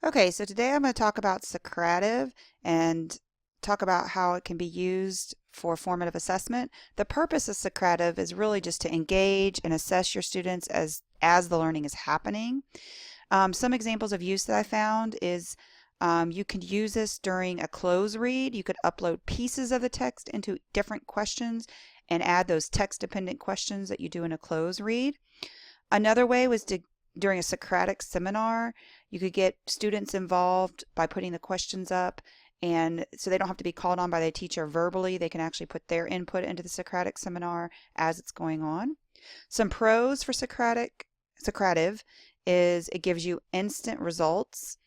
Okay, so today I'm going to talk about Socrative and talk about how it can be used for formative assessment. The purpose of Socrative is really just to engage and assess your students as the learning is happening. Some examples of use that I found is you could use this during a close read. You could upload pieces of the text into different questions and add those text-dependent questions that you do in a close read. Another way was during a Socratic seminar, you could get students involved by putting the questions up, and so they don't have to be called on by the teacher verbally. They can actually put their input into the Socratic seminar as it's going on. Some pros for Socrative is it gives you instant results.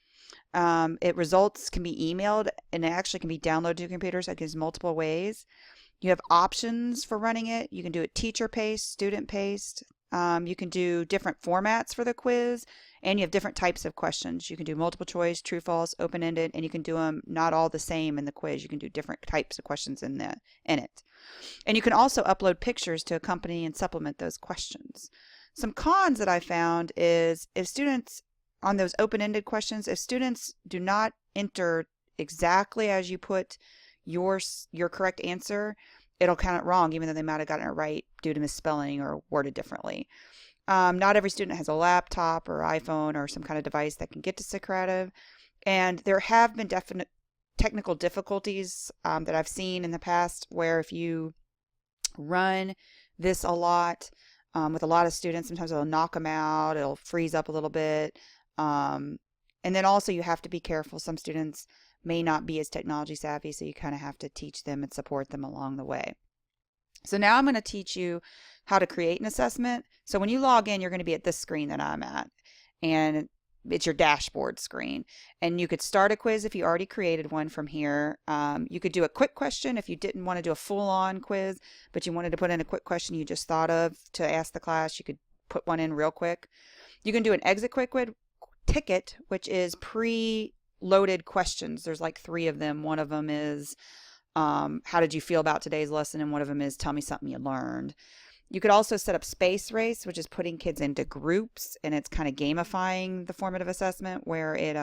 Results can be emailed and it actually can be downloaded to your computer, so it gives multiple ways. You have options for running it. You can do it teacher paced, student paced. You can do different formats for the quiz, and you have different types of questions. You can do multiple choice, true, false, open-ended, and you can do them not all the same in the quiz. You can do different types of questions in it. And you can also upload pictures to accompany and supplement those questions. Some cons that I found is if students, on those open-ended questions, if students do not enter exactly as you put your correct answer, it'll count it wrong, even though they might have gotten it right due to misspelling or worded differently. Not every student has a laptop or iPhone or some kind of device that can get to Socrative, and there have been definite technical difficulties that I've seen in the past where if you run this a lot with a lot of students, sometimes it'll knock them out, it'll freeze up a little bit, and then also you have to be careful. Some students may not be as technology savvy, so you kind of have to teach them and support them along the way. So now I'm going to teach you how to create an assessment. So when you log in, you're going to be at this screen that I'm at, and it's your dashboard screen. And you could start a quiz if you already created one from here. You could do a quick question if you didn't want to do a full-on quiz, but you wanted to put in a quick question you just thought of to ask the class. You could put one in real quick. You can do an exit quick ticket, which is pre-loaded questions. There's like 3 of them. One of them is how did you feel about today's lesson, and one of them is tell me something you learned. You could also set up space race, which is putting kids into groups, and it's kind of gamifying the formative assessment where it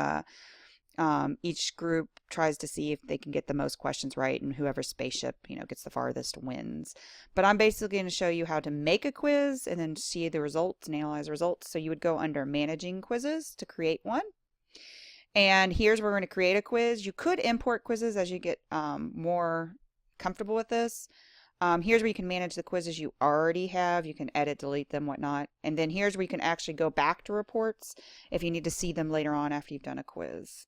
each group tries to see if they can get the most questions right, and whoever spaceship gets the farthest wins. But I'm basically going to show you how to make a quiz and then see the results and analyze results. So you would go under managing quizzes to create one. And here's where we're going to create a quiz. You could import quizzes as you get more comfortable with this. Here's where you can manage the quizzes you already have. You can edit, delete them, whatnot. And then here's where you can actually go back to reports if you need to see them later on after you've done a quiz.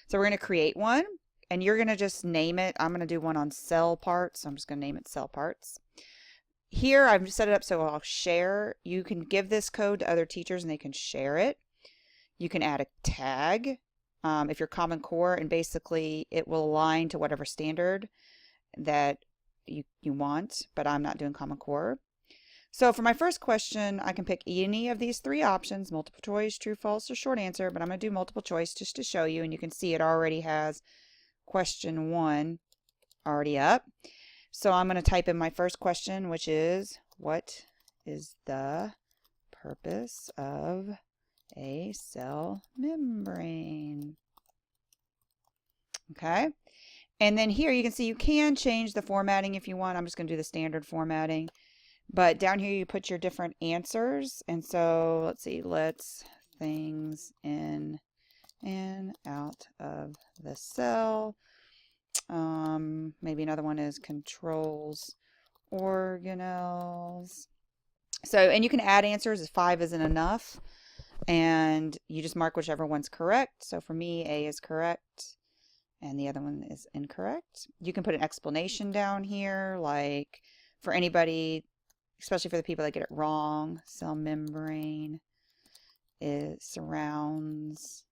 So we're going to create one, and you're going to just name it. I'm going to do one on cell parts. So I'm just going to name it cell parts. Here I've set it up so I'll share. You can give this code to other teachers and they can share it. You can add a tag. If you're Common Core, and basically it will align to whatever standard that you want, but I'm not doing Common Core. So for my first question, I can pick any of these 3 options, multiple choice, true, false, or short answer, but I'm going to do multiple choice just to show you, and you can see it already has question 1 already up. So I'm going to type in my first question, which is, what is the purpose of a cell membrane? Okay, and then here you can see you can change the formatting if you want. I'm just going to do the standard formatting, but down here you put your different answers. And so let's see, lets things in and out of the cell. Maybe another one is controls organelles. So, and you can add answers if 5 isn't enough, and you just mark whichever one's correct. So for me, A is correct and the other one is incorrect. You can put an explanation down here, like for anybody, especially for the people that get it wrong. Cell membrane surrounds,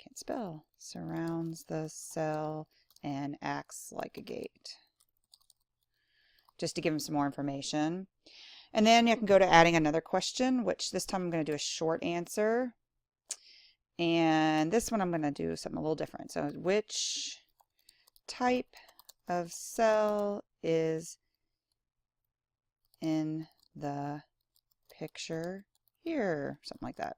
can't spell, surrounds the cell and acts like a gate. Just to give them some more information. And then you can go to adding another question, which this time I'm going to do a short answer. And this one I'm going to do something a little different. So which type of cell is in the picture here? Something like that.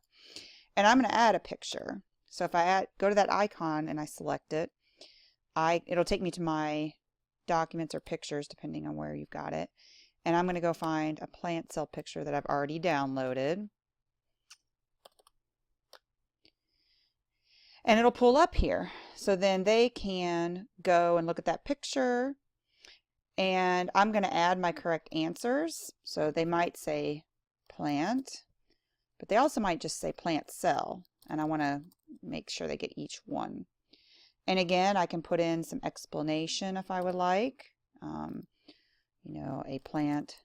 And I'm going to add a picture. So if I go to that icon and I select it, it'll take me to my documents or pictures depending on where you've got it. And I'm going to go find a plant cell picture that I've already downloaded. And it'll pull up here. So then they can go and look at that picture. And I'm going to add my correct answers. So they might say plant, but they also might just say plant cell. And I want to make sure they get each one. And again, I can put in some explanation if I would like. You know, a plant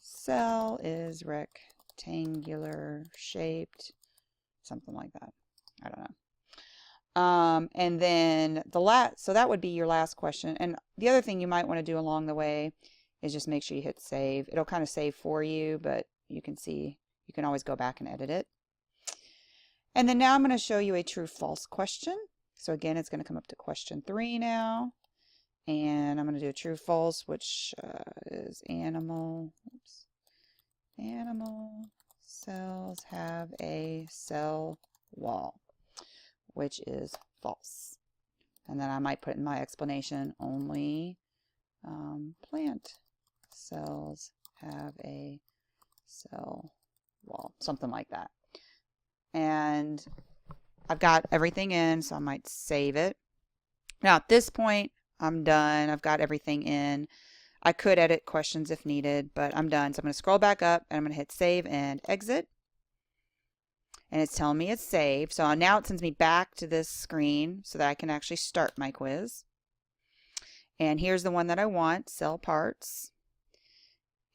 cell is rectangular shaped, something like that. I don't know. And then so that would be your last question. And the other thing you might want to do along the way is just make sure you hit save. It'll kind of save for you, but you can see, you can always go back and edit it. And then now I'm going to show you a true-false question. So again, it's going to come up to question 3 now. And I'm going to do a true-false, which is animal cells have a cell wall, which is false. And then I might put in my explanation, only plant cells have a cell wall, something like that. And I've got everything in, so I might save it. Now at this point, I'm done. I've got everything in. I could edit questions if needed, but I'm done. So I'm going to scroll back up and I'm going to hit save and exit. And it's telling me it's saved. So now it sends me back to this screen so that I can actually start my quiz. And here's the one that I want, cell parts.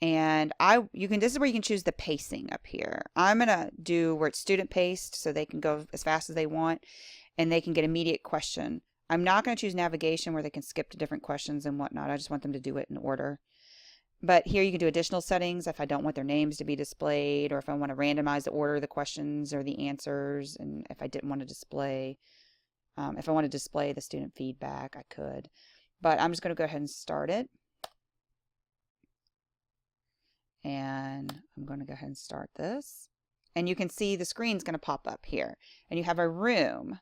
And this is where you can choose the pacing up here. I'm going to do where it's student paced so they can go as fast as they want and they can get immediate question. I'm not going to choose navigation where they can skip to different questions and whatnot. I just want them to do it in order. But here you can do additional settings if I don't want their names to be displayed, or if I want to randomize the order of the questions or the answers, and if I didn't want to display, if I want to display the student feedback, I could. But I'm just going to go ahead and start it. And I'm going to go ahead and start this. And you can see the screen's going to pop up here. And you have a room.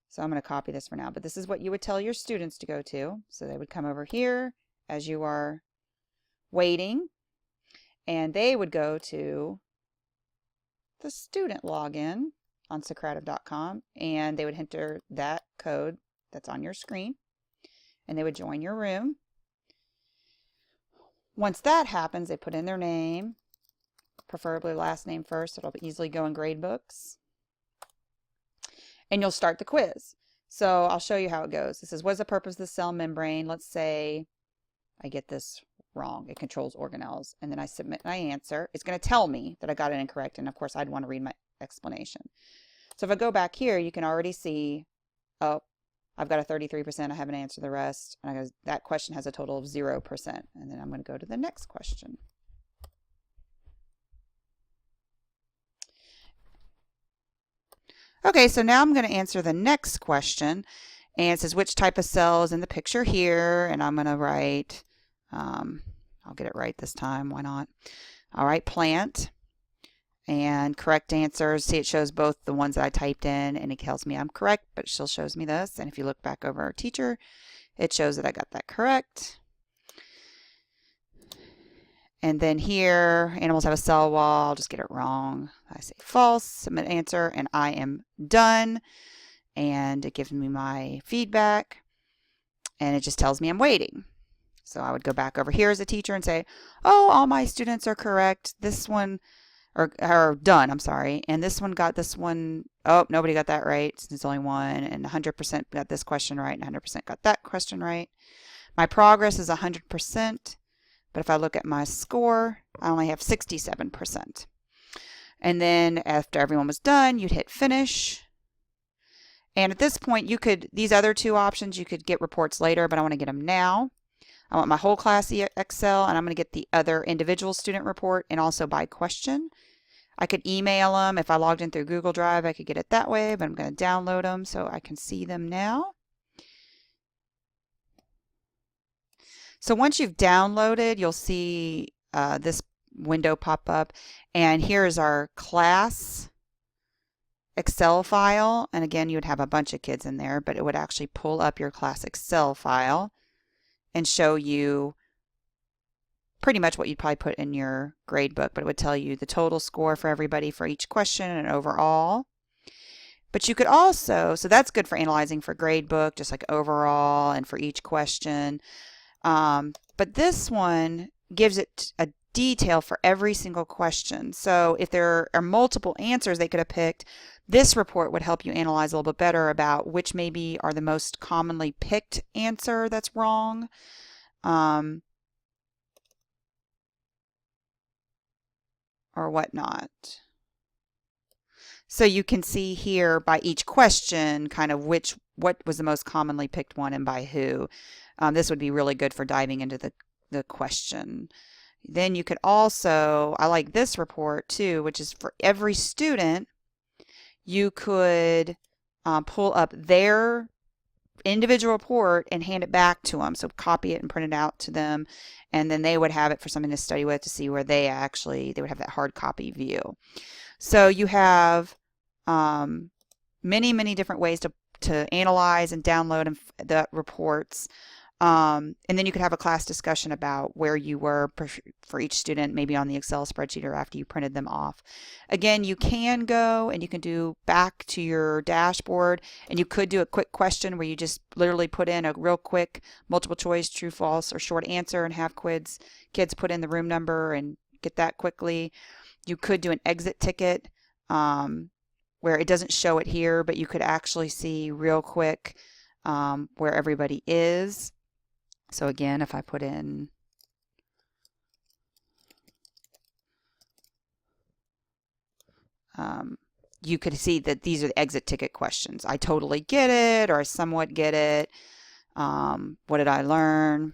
So I'm going to copy this for now. But this is what you would tell your students to go to. So they would come over here as you are waiting. And they would go to the student login on Socrative.com. And they would enter that code that's on your screen. And they would join your room. Once that happens, they put in their name, preferably last name first. It'll easily go in grade books. And you'll start the quiz. So I'll show you how it goes. This is, what is the purpose of the cell membrane? Let's say I get this wrong. It controls organelles. And then I submit my answer. It's going to tell me that I got it incorrect. And of course, I'd want to read my explanation. So if I go back here, you can already see, oh, I've got a 33%. I haven't answered the rest. And I go, that question has a total of 0%. And then I'm going to go to the next question. Okay, so now I'm going to answer the next question. And it says, which type of cell is in the picture here? And I'm going to write, I'll get it right this time. Why not? All right, plant. And correct answers, see, it shows both the ones that I typed in and it tells me I'm correct, but it still shows me this. And if you look back over our teacher, it shows that I got that correct. And then here, animals have a cell wall. I'll just get it wrong. I say false, submit answer, and I am done. And it gives me my feedback. And it just tells me I'm waiting. So I would go back over here as a teacher and say, oh, all my students are correct. This one, or done, I'm sorry. And this one got this one, oh, nobody got that right. There's only one. And 100% got this question right, and 100% got that question right. My progress is 100%. But if I look at my score, I only have 67%. And then after everyone was done, you'd hit finish. And at this point, you could, these other two options, you could get reports later, but I want to get them now. I want my whole class Excel, and I'm going to get the other individual student report and also by question. I could email them. If I logged in through Google Drive, I could get it that way, but I'm going to download them so I can see them now. So once you've downloaded, you'll see this window pop up, and here is our class Excel file, and again, you would have a bunch of kids in there, but it would actually pull up your class Excel file and show you pretty much what you'd probably put in your grade book, but it would tell you the total score for everybody for each question and overall. But you could also, so that's good for analyzing for grade book, just like overall and for each question. But this one gives it a detail for every single question. So if there are multiple answers they could have picked, this report would help you analyze a little bit better about which maybe are the most commonly picked answer that's wrong. Or whatnot. So you can see here by each question kind of what was the most commonly picked one and by who. This would be really good for diving into the question. Then you could also, I like this report too, which is for every student, you could pull up their individual report and hand it back to them. So copy it and print it out to them, and then they would have it for something to study with to see where they would have that hard copy view. So you have many, many different ways to analyze and download the reports. And then you could have a class discussion about where you were for each student, maybe on the Excel spreadsheet or after you printed them off. Again, you can go and you can do back to your dashboard, and you could do a quick question where you just literally put in a real quick multiple choice, true, false, or short answer and have kids put in the room number and get that quickly. You could do an exit ticket where it doesn't show it here, but you could actually see real quick where everybody is. So again, if I put in you could see that these are the exit ticket questions. I totally get it, or I somewhat get it. What did I learn?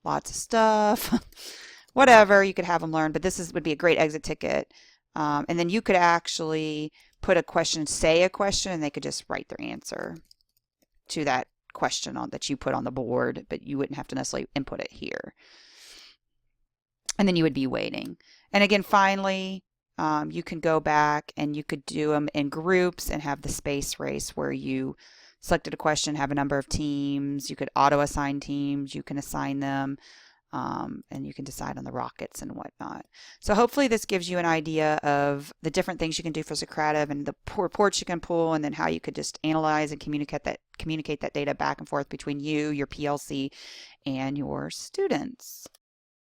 Lots of stuff. Whatever, you could have them learn, but this would be a great exit ticket. And then you could actually put a question, say a question, and they could just write their answer to that question that you put on the board, but you wouldn't have to necessarily input it here. And then you would be waiting. And again, finally, you can go back and you could do them in groups and have the space race where you selected a question, have a number of teams. You could auto assign teams. You can assign them. And you can decide on the rockets and whatnot. So hopefully this gives you an idea of the different things you can do for Socrative and the reports you can pull, and then how you could just analyze and communicate that data back and forth between you, your PLC, and your students.